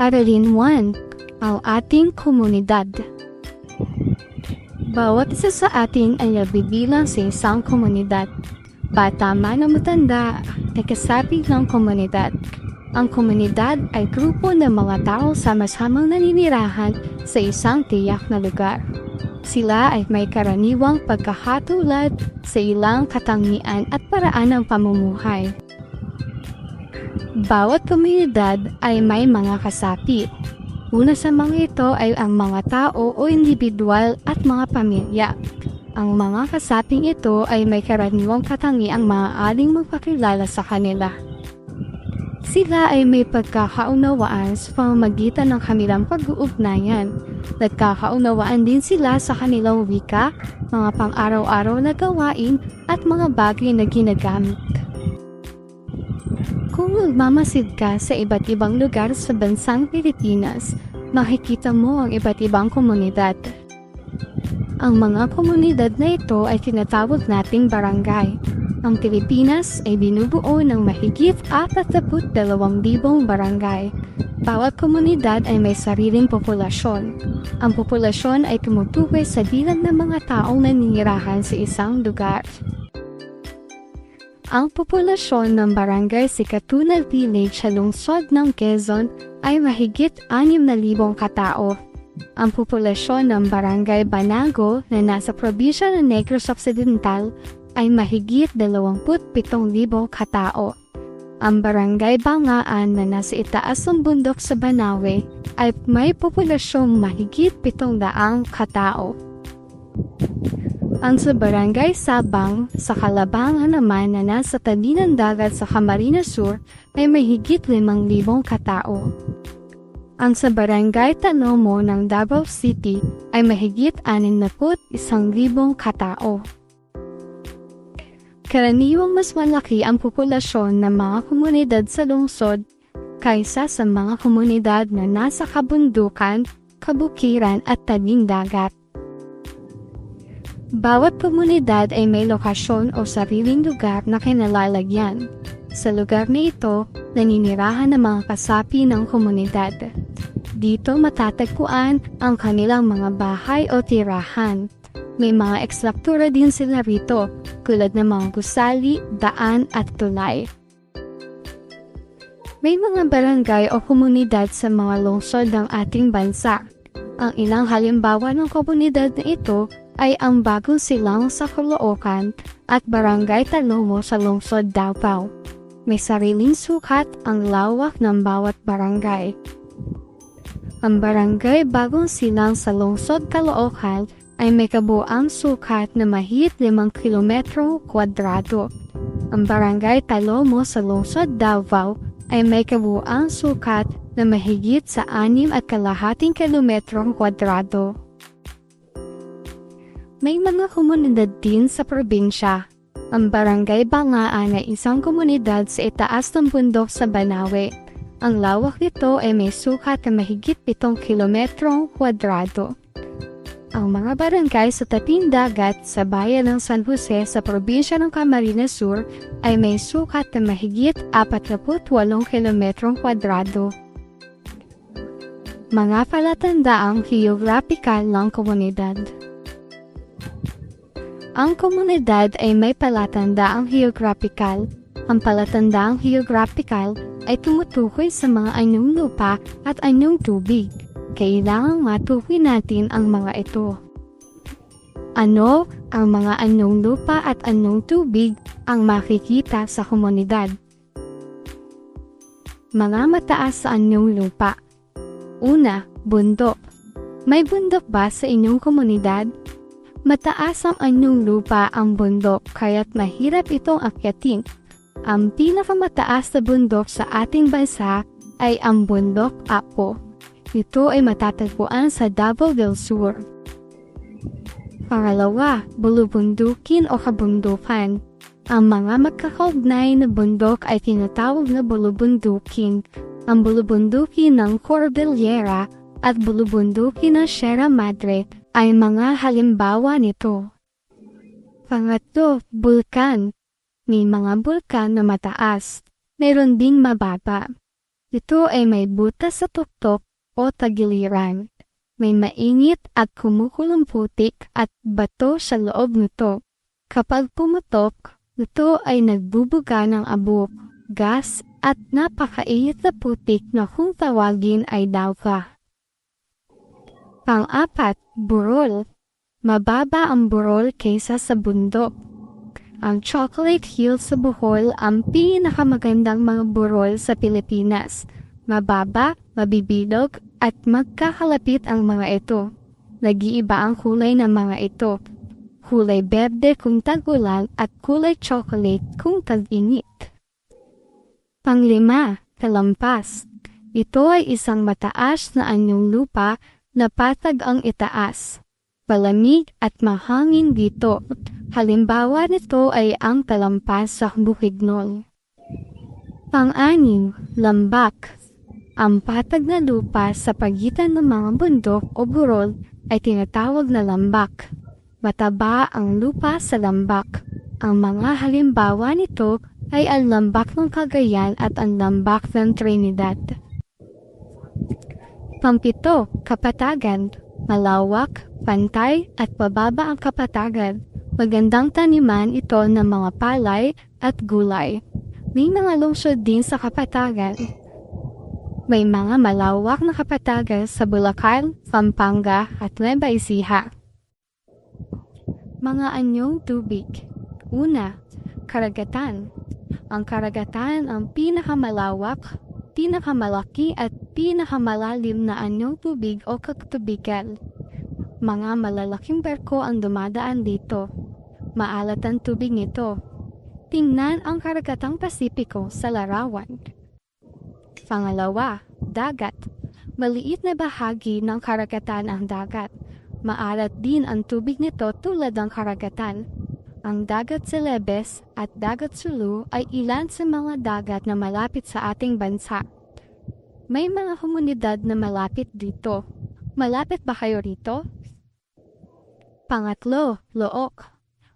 Aralin 1. Ang ating komunidad. Bawat isa sa atin ay nabibilang sa isang komunidad. Bata man o matanda, nagkasabing ng komunidad. Ang komunidad ay grupo ng mga tao sama-samang naninirahan sa isang tiyak na lugar. Sila ay may karaniwang pagkakatulad sa ilang katangian at paraan ng pamumuhay. Bawat komunidad ay may mga kasapi. Una sa mga ito ay ang mga tao o individual at mga pamilya. Ang mga kasaping ito ay may karaniwang katangiang maaaring magpakilala sa kanila. Sila ay may pagkakaunawaan sa pamamagitan ng kanilang pag-uugnayan. Nagkakaunawaan din sila sa kanilang wika, mga pang-araw-araw na gawain at mga bagay na ginagamit. Kung magmamasid ka sa iba't ibang lugar sa bansang Pilipinas, makikita mo ang iba't ibang komunidad. Ang mga komunidad na ito ay tinatawag nating barangay. Ang Pilipinas ay binubuo ng mahigit 42,000 barangay. Bawat komunidad ay may sariling populasyon. Ang populasyon ay tumutukoy sa bilang ng mga taong naninirahan sa isang lugar. Ang populasyon ng barangay Sikatuna Village sa lungsod ng Quezon ay mahigit 6,000 katao. Ang populasyon ng barangay Banago na nasa probinsya ng Negros Occidental ay mahigit 27,000 katao. Ang barangay Bangaan na nasa itaas ng bundok sa Banawe ay may populasyong mahigit 700 katao. Ang sa barangay Sabang sa Kalabangan naman na nasa tabi ng dagat sa Camarines Sur ay mahigit 5,000 katao. Ang sa barangay Tanomo ng Davao City ay mahigit 61,000 katao. Karaniwang mas malaki ang populasyon ng mga komunidad sa lungsod kaysa sa mga komunidad na nasa kabundukan, kabukiran at tabing dagat. Bawat komunidad ay may lokasyon o sariling lugar na kinalalagyan. Sa lugar na ito, naninirahan ng mga kasapi ng komunidad. Dito matatagpuan ang kanilang mga bahay o tirahan. May mga ekstruktura din sila rito, tulad ng mga gusali, daan at tulay. May mga barangay o komunidad sa mga lungsod ng ating bansa. Ang ilang halimbawa ng komunidad na ito ay ang Bagong Silang sa Caloocan at Barangay Talomo sa lungsod Davao. May sariling sukat ang lawak ng bawat barangay. Ang Barangay Bagong Silang sa lungsod Caloocan ay may kabuuang sukat na mahigit 5 kilometro kwadrado. Ang Barangay Talomo sa lungsod Davao ay may kabuuang sukat na mahigit sa 6,5 kilometrong kwadrado. May mga komunidad din sa probinsya. Ang Barangay Bangaan ay isang komunidad sa itaas ng bundok sa Banawe. Ang lawak nito ay may sukat na mahigit 7 kilometrong kwadrado. Ang mga barangay sa tabing dagat sa bayan ng San Jose sa probinsya ng Camarines Sur ay may sukat na mahigit 48 kilometrong kwadrado. Mga palatandaang geographical ng komunidad. Ang komunidad ay may palatandaang geographical. Ang palatandaang geographical ay tumutukoy sa mga anyong lupa at anyong tubig. Kailangang matukoy natin ang mga ito. Ano ang mga anyong lupa at anyong tubig ang makikita sa komunidad? Mga mataas sa anyong lupa. Una, bundok. May bundok ba sa inyong komunidad? Mataas ang anyong lupa ang bundok kaya't mahirap itong akyatin. Ang pinakamataas na bundok sa ating bansa ay ang bundok Apo. Ito ay matatagpuan sa Davao del Sur. Pangalawa, bulubundukin o kabundukan. Ang mga magkakaugnay na bundok ay tinatawag na bulubundukin. Ang bulubundukin ng Cordillera at bulubundukin ng Sierra Madre ay mga halimbawa nito. Pangatlo, bulkan. May mga bulkan na mataas. Meron ding mababa. Ito ay may butas sa tuktok o tagiliran. May mainit at kumukulong putik at bato sa loob nito. Kapag pumutok, ito ay nagbubuga ng abok, gas at napakainit na putik na kung tawagin ay lava. Pang-apat, burol. Mababa ang burol kaysa sa bundok. Ang Chocolate Hills sa Bohol ang pinakamagandang mga burol sa Pilipinas. Mababa, mabibilog, at magkakalapit ang mga ito. Nag-iiba ang kulay ng mga ito. Kulay berde kung tag-ulan at kulay chocolate kung tag-init. Pang-5, talampas. Ito ay isang mataas na anyong lupa na patag ang itaas. Palamig at mahangin dito. Halimbawa nito ay ang talampas sa Bukidnon. Pang-6, lambak. Ang patag na lupa sa pagitan ng mga bundok o burol ay tinatawag na lambak. Mataba ang lupa sa lambak. Ang mga halimbawa nito ay ang lambak ng Cagayan at ang lambak ng Trinidad. Pang-7, kapatagan. Malawak, pantay at bababa ang kapatagan. Magandang taniman ito ng mga palay at gulay. May mga lungsod din sa kapatagan. May mga malawak na kapatagan sa Bulacan, Pampanga at Nueva Ecija. Mga anyong tubig. Una, karagatan. Ang karagatan ang pinakamalawak, pinakamalaki at pinakamalalim na anyong tubig o katubigan. Mga malalaking barko ang dumadaan dito. Maalat ang tubig nito. Tingnan ang karagatang Pasipiko sa larawan. Pangalawa, dagat. Maliit na bahagi ng karagatan ang dagat. Maalat din ang tubig nito tulad ng karagatan. Ang dagat Celebes at dagat Sulu ay ilan sa mga dagat na malapit sa ating bansa. May mga komunidad na malapit dito. Malapit ba kayo rito? Pangatlo, look.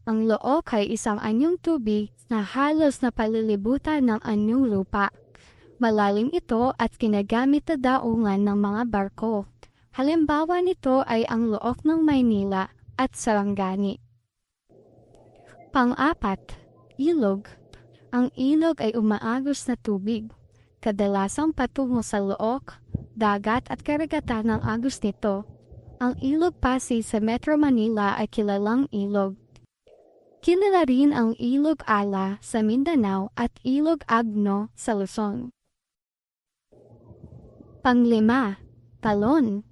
Ang look ay isang anyong tubig na halos na palilibutan ng anyong lupa. Malalim ito at ginagamit na daungan ng mga barko. Halimbawa nito ay ang look ng Maynila at Sarangani. Pang-4, ilog. Ang ilog ay umaagos na tubig. Kadalasang patungo sa look, dagat at karagatan ng agos nito. Ang ilog Pasig sa Metro Manila ay kilalang ilog. Kilala rin ang ilog Ala sa Mindanao at ilog Agno sa Luzon. Pang-5, talon.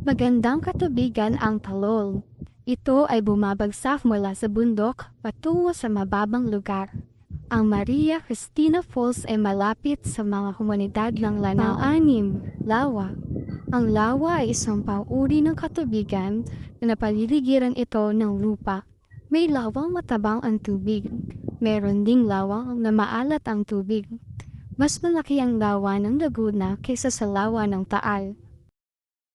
Magandang katubigan ang talol. Ito ay bumabagsak mula sa bundok patungo sa mababang lugar. Ang Maria Cristina Falls ay malapit sa mga komunidad ng Lanao. Pang-6, lawa. Ang lawa ay isang pang-uri ng katubigan na napaliligiran ito ng lupa. May lawang matabang ang tubig. Meron ding lawang na maalat ang tubig. Mas malaki ang lawa ng Laguna kaysa sa lawa ng Taal.